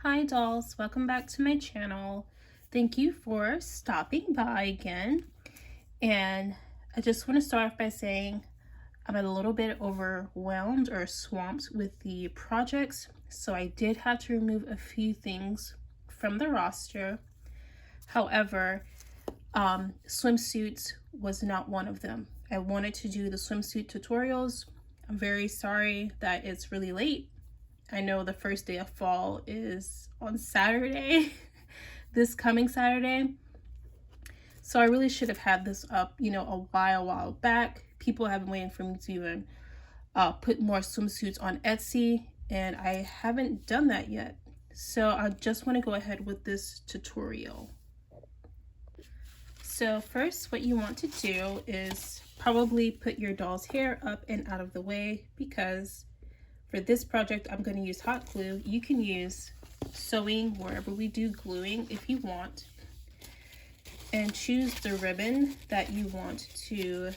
Hi dolls, welcome back to my channel. Thank you for stopping by again. And I just want to start off by saying I'm a little bit overwhelmed or swamped with the projects. So I did have to remove a few things from the roster. However, swimsuits was not one of them. I wanted to do the swimsuit tutorials. I'm very sorry that it's really late. I know the first day of fall is on Saturday, this coming Saturday. So I really should have had this up, a while back. People have been waiting for me to even put more swimsuits on Etsy, and I haven't done that yet. So I just want to go ahead with this tutorial. So first, what you want to do is probably put your doll's hair up and out of the way, because for this project, I'm going to use hot glue. You can use sewing wherever we do gluing if you want. And choose the ribbon that you want to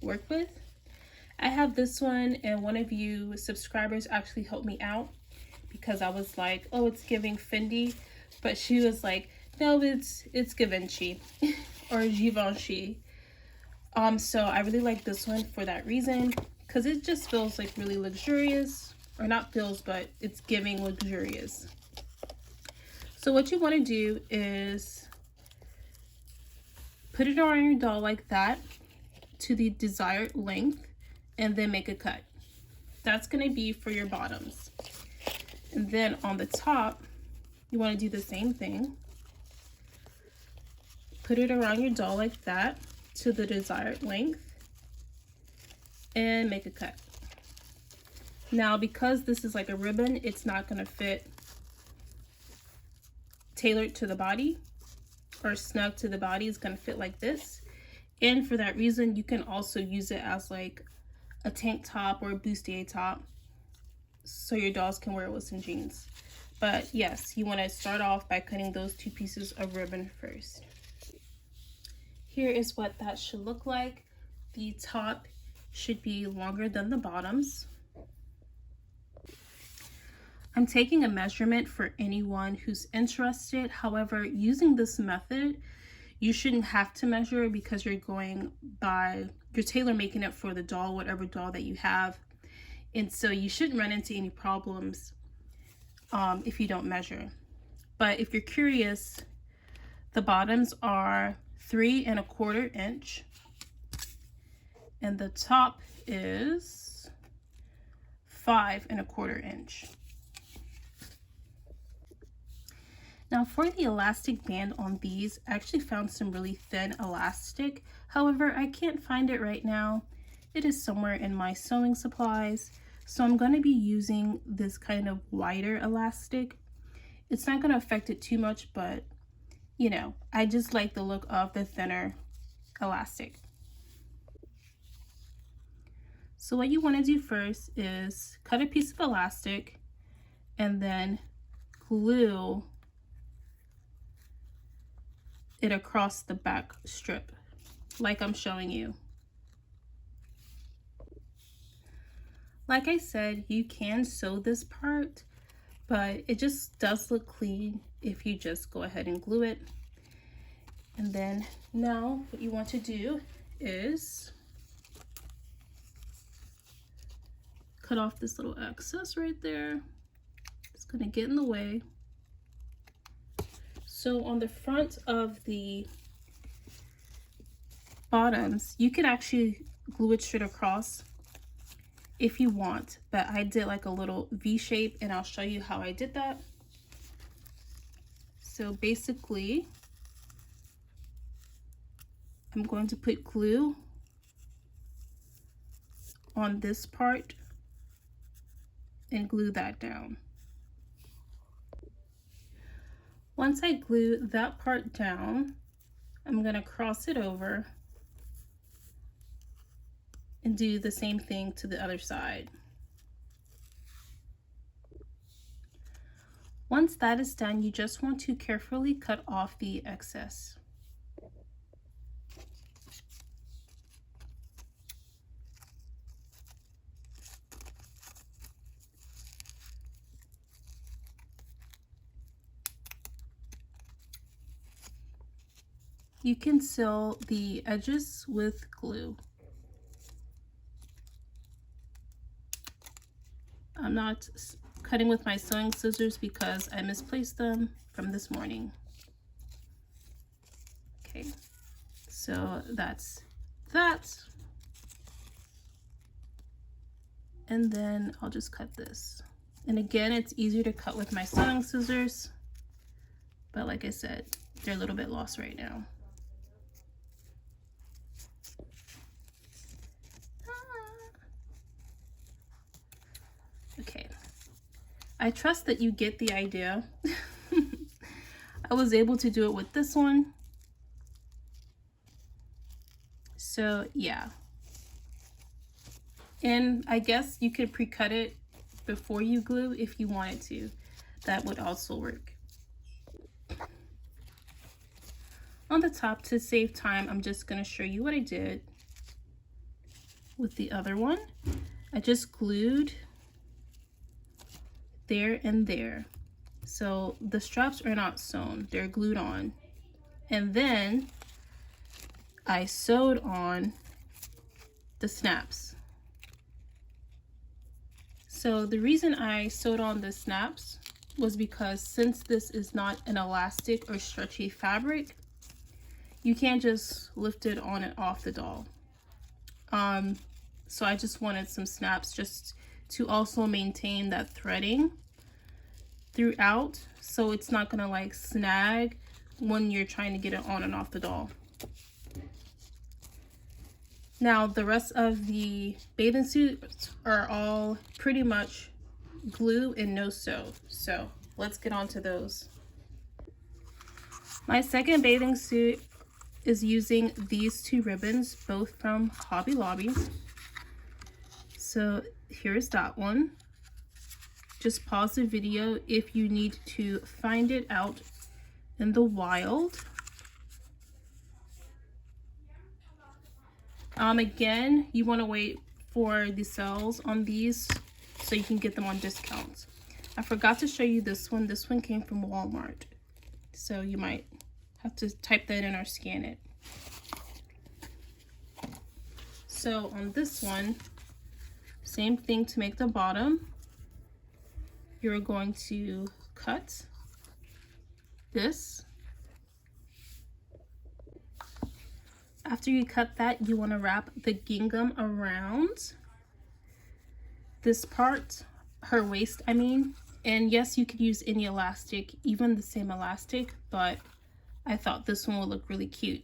work with. I have this one, and one of you subscribers actually helped me out because I was like, oh, it's giving Fendi. But she was like, no, it's Givenchy or Givenchy. So I really like this one for that reason, because it just feels like really luxurious, or not feels, but it's giving luxurious. So what you want to do is put it around your doll like that to the desired length, and then make a cut. That's going to be for your bottoms. And then on the top, you want to do the same thing. Put it around your doll like that to the desired length, and make a cut. Now, because this is like a ribbon, it's not going to fit tailored to the body or snug to the body. It's going to fit like this. And for that reason, you can also use it as like a tank top or a bustier top, so your dolls can wear it with some jeans. But yes, you want to start off by cutting those two pieces of ribbon first. Here is what that should look like. The top should be longer than the bottoms. I'm taking a measurement for anyone who's interested. However, using this method, you shouldn't have to measure, because you're tailor making it for the doll, whatever doll that you have. And so you shouldn't run into any problems if you don't measure. But if you're curious, the bottoms are 3 1/4 inch, and the top is 5 1/4 inch. Now for the elastic band on these, I actually found some really thin elastic. However, I can't find it right now. It is somewhere in my sewing supplies. So I'm going to be using this kind of wider elastic. It's not going to affect it too much, but I just like the look of the thinner elastic. So what you want to do first is cut a piece of elastic and then glue it across the back strip like I'm showing you. Like I said, you can sew this part, but it just does look clean if you just go ahead and glue it. And then now what you want to do is cut off this little excess right there. It's going to get in the way. So on the front of the bottoms, you can actually glue it straight across if you want, but I did like a little V shape, and I'll show you how I did that. So basically, I'm going to put glue on this part and glue that down. Once I glue that part down, I'm going to cross it over and do the same thing to the other side. Once that is done, you just want to carefully cut off the excess. you can seal the edges with glue. I'm not cutting with my sewing scissors because I misplaced them from this morning. Okay, so that's that. And then I'll just cut this. And again, it's easier to cut with my sewing scissors, but like I said, they're a little bit lost right now. Okay, I trust that you get the idea. I was able to do it with this one. So yeah. And I guess you could pre-cut it before you glue if you wanted to. That would also work. On the top, to save time, I'm just going to show you what I did with the other one. I just glued there and there. So the straps are not sewn, they're glued on. And then I sewed on the snaps. So the reason I sewed on the snaps was because since this is not an elastic or stretchy fabric, you can't just lift it on and off the doll. So I just wanted some snaps just to also maintain that threading throughout, so it's not gonna like snag when you're trying to get it on and off the doll. Now the rest of the bathing suits are all pretty much glue and no sew, so let's get on to those. My second bathing suit is using these two ribbons, both from Hobby Lobby. So here's that one. Just pause the video if you need to find it out in the wild. Again, you want to wait for the sales on these so you can get them on discounts. I forgot to show you this one. This one came from Walmart, so you might have to type that in or scan it. So on this one, same thing. To make the bottom, you're going to cut this. After you cut that, you want to wrap the gingham around this part, her waist, I mean. And yes, you could use any elastic, even the same elastic, but I thought this one would look really cute.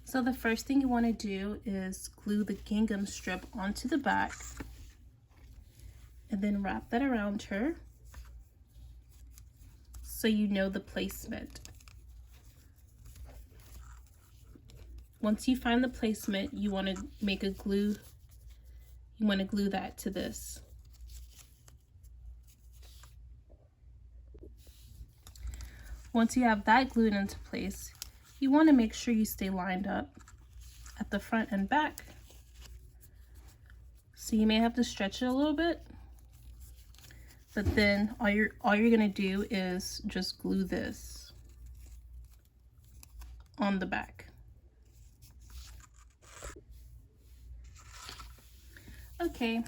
So the first thing you want to do is glue the gingham strip onto the back and then wrap that around her so you know the placement. Once you find the placement, you want to make a glue. You want to glue that to this. Once you have that glued into place, you want to make sure you stay lined up at the front and back. So you may have to stretch it a little bit, but then all you're gonna do is just glue this on the back. Okay,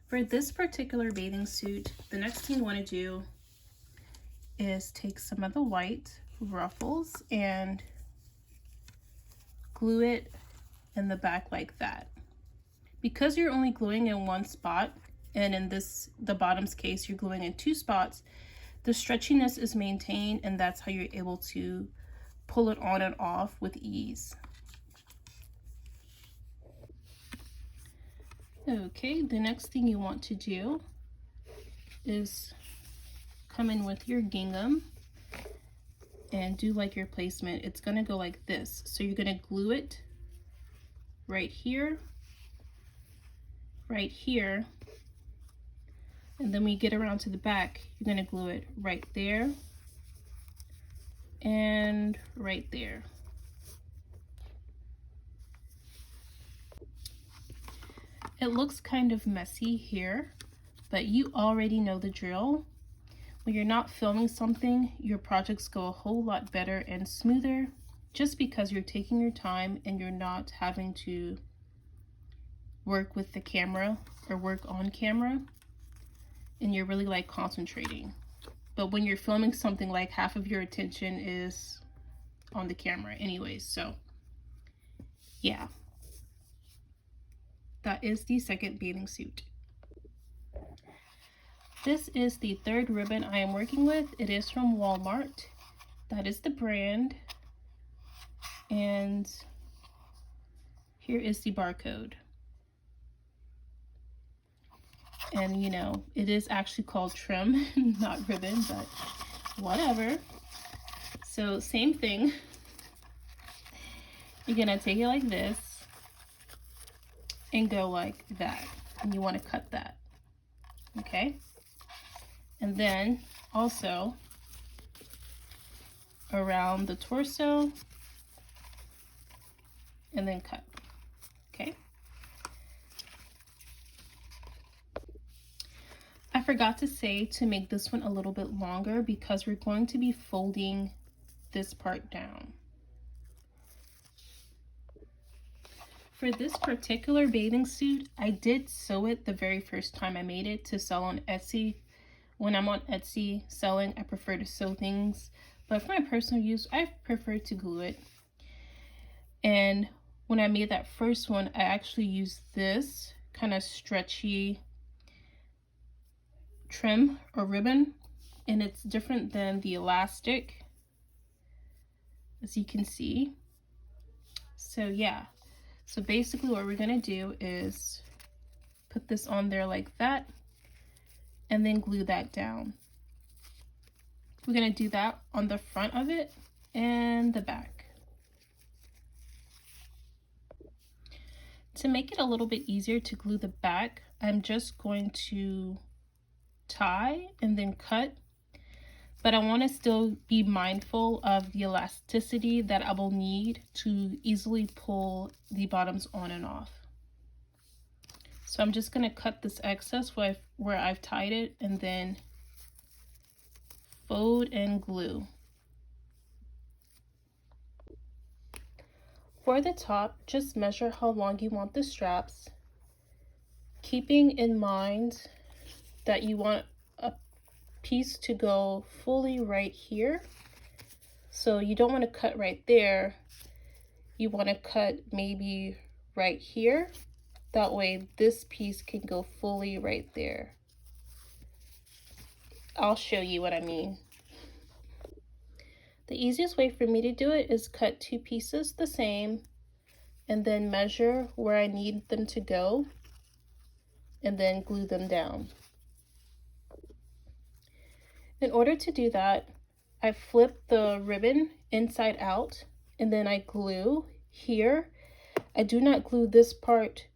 for this particular bathing suit, the next thing you want to do is take some of the white ruffles and glue it in the back like that. Because you're only gluing in one spot, and in the bottom's case, you're gluing in two spots, the stretchiness is maintained, and that's how you're able to pull it on and off with ease. Okay, the next thing you want to do is come in with your gingham and do like your placement. It's gonna go like this. So you're gonna glue it right here, and then when you get around to the back, you're gonna glue it right there and right there. It looks kind of messy here, but you already know the drill. when you're not filming something, your projects go a whole lot better and smoother just because you're taking your time and you're not having to work with the camera or work on camera, and you're really like concentrating. But when you're filming something, like half of your attention is on the camera anyways. So yeah, that is the second bathing suit. This is the third ribbon I am working with. It is from Walmart. That is the brand. And here is the barcode. And you know, it is actually called trim, not ribbon, but whatever. So same thing. You're gonna take it like this and go like that. And you want to cut that. Okay? And then also around the torso and then cut. Okay? I forgot to say to make this one a little bit longer because we're going to be folding this part down. For this particular bathing suit, I did sew it the very first time I made it to sell on Etsy. When I'm on Etsy selling, I prefer to sew things, but for my personal use, I prefer to glue it. And when I made that first one, I actually used this kind of stretchy trim or ribbon, and it's different than the elastic, as you can see. So yeah, so basically what we're gonna do is put this on there like that and then glue that down. We're gonna do that on the front of it and the back. To make it a little bit easier to glue the back, I'm just going to tie and then cut, but I want to still be mindful of the elasticity that I will need to easily pull the bottoms on and off. So I'm just going to cut this excess where I've tied it and then fold and glue. For the top, just measure how long you want the straps, keeping in mind that you want a piece to go fully right here. So you don't want to cut right there. You want to cut maybe right here. That way this piece can go fully right there. I'll show you what I mean. The easiest way for me to do it is cut two pieces the same and then measure where I need them to go and then glue them down. In order to do that, I flip the ribbon inside out and then I glue here. I do not glue this part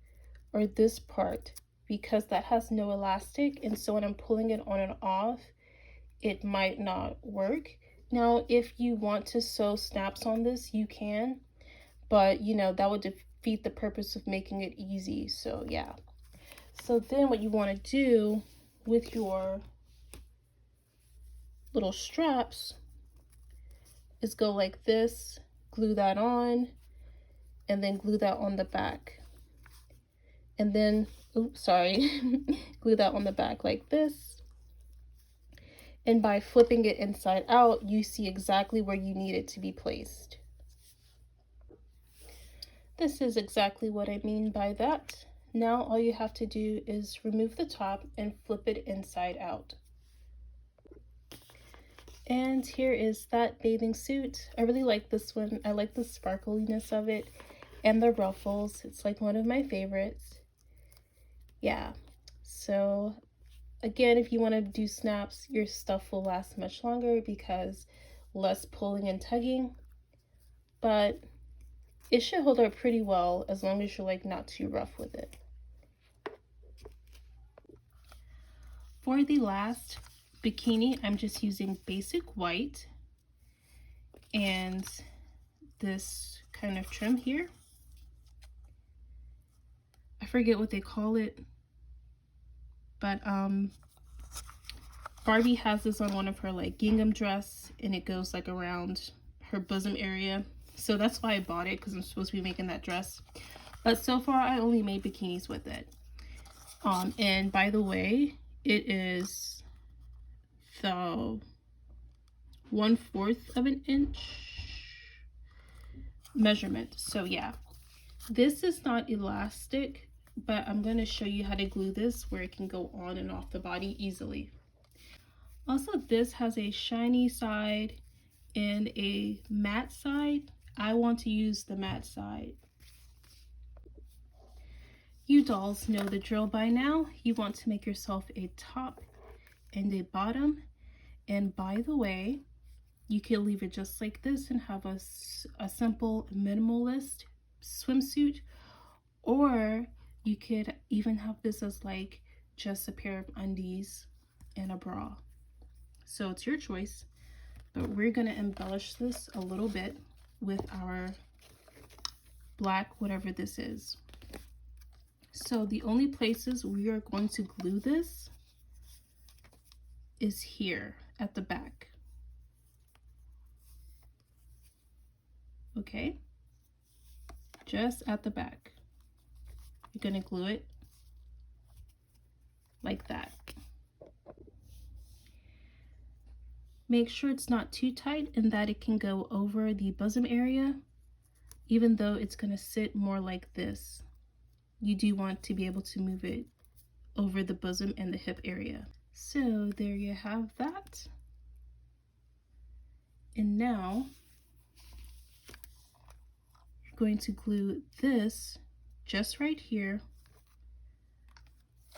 or this part because that has no elastic, and so when I'm pulling it on and off, it might not work. Now, if you want to sew snaps on this, you can, but you know, that would defeat the purpose of making it easy. So yeah. So then what you want to do with your little straps is go like this, glue that on, and then glue that on the back. And then, oops, sorry, glue that on the back like this. And by flipping it inside out, you see exactly where you need it to be placed. This is exactly what I mean by that. Now all you have to do is remove the top and flip it inside out. And here is that bathing suit. I really like this one. I like the sparkliness of it and the ruffles. It's like one of my favorites. Yeah, so again, if you want to do snaps, your stuff will last much longer because less pulling and tugging, but it should hold up pretty well as long as you're like not too rough with it. For the last bikini, I'm just using basic white and this kind of trim here. I forget what they call it, but Barbie has this on one of her like gingham dress, and it goes like around her bosom area. So that's why I bought it, because I'm supposed to be making that dress. But so far I only made bikinis with it. And by the way, it is the 1/4 of an inch measurement. So yeah, this is not elastic, but I'm going to show you how to glue this where it can go on and off the body easily. Also, this has a shiny side and a matte side. I want to use the matte side. You dolls know the drill by now. You want to make yourself a top and a bottom. And by the way, you can leave it just like this and have a simple minimalist swimsuit, or you could even have this as like just a pair of undies and a bra. So it's your choice, but we're gonna embellish this a little bit with our black, whatever this is. So the only places we are going to glue this is here at the back. Okay, just at the back. You're gonna glue it like that. Make sure it's not too tight and that it can go over the bosom area, even though it's gonna sit more like this. You do want to be able to move it over the bosom and the hip area. So there you have that. And now you're going to glue this just right here,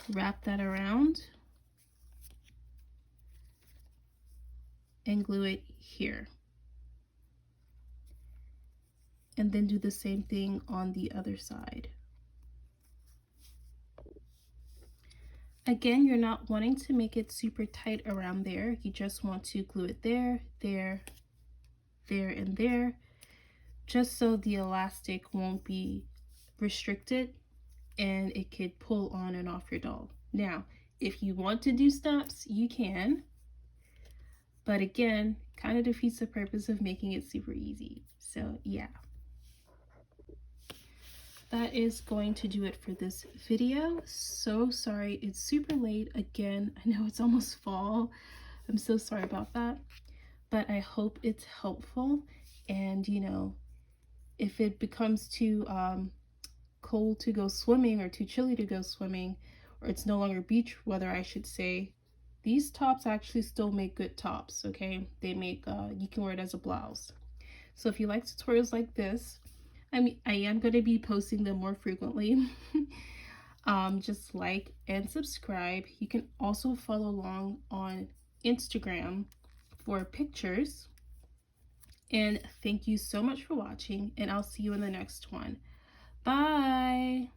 wrap that around, and glue it here. And then do the same thing on the other side. Again, you're not wanting to make it super tight around there. You just want to glue it there, there, there, and there, just so the elastic won't be restricted and it could pull on and off your doll. Now, if you want to do snaps, you can. But again, kind of defeats the purpose of making it super easy. So yeah. That is going to do it for this video. So sorry it's super late again. I know it's almost fall. I'm so sorry about that. But I hope it's helpful. And you know, if it becomes too cold to go swimming or too chilly to go swimming, or it's no longer beach weather, I should say, these tops actually still make good tops, okay? They make, you can wear it as a blouse. So if you like tutorials like this, I am going to be posting them more frequently. Just like and subscribe. You can also follow along on Instagram for pictures. And thank you so much for watching, and I'll see you in the next one. Bye!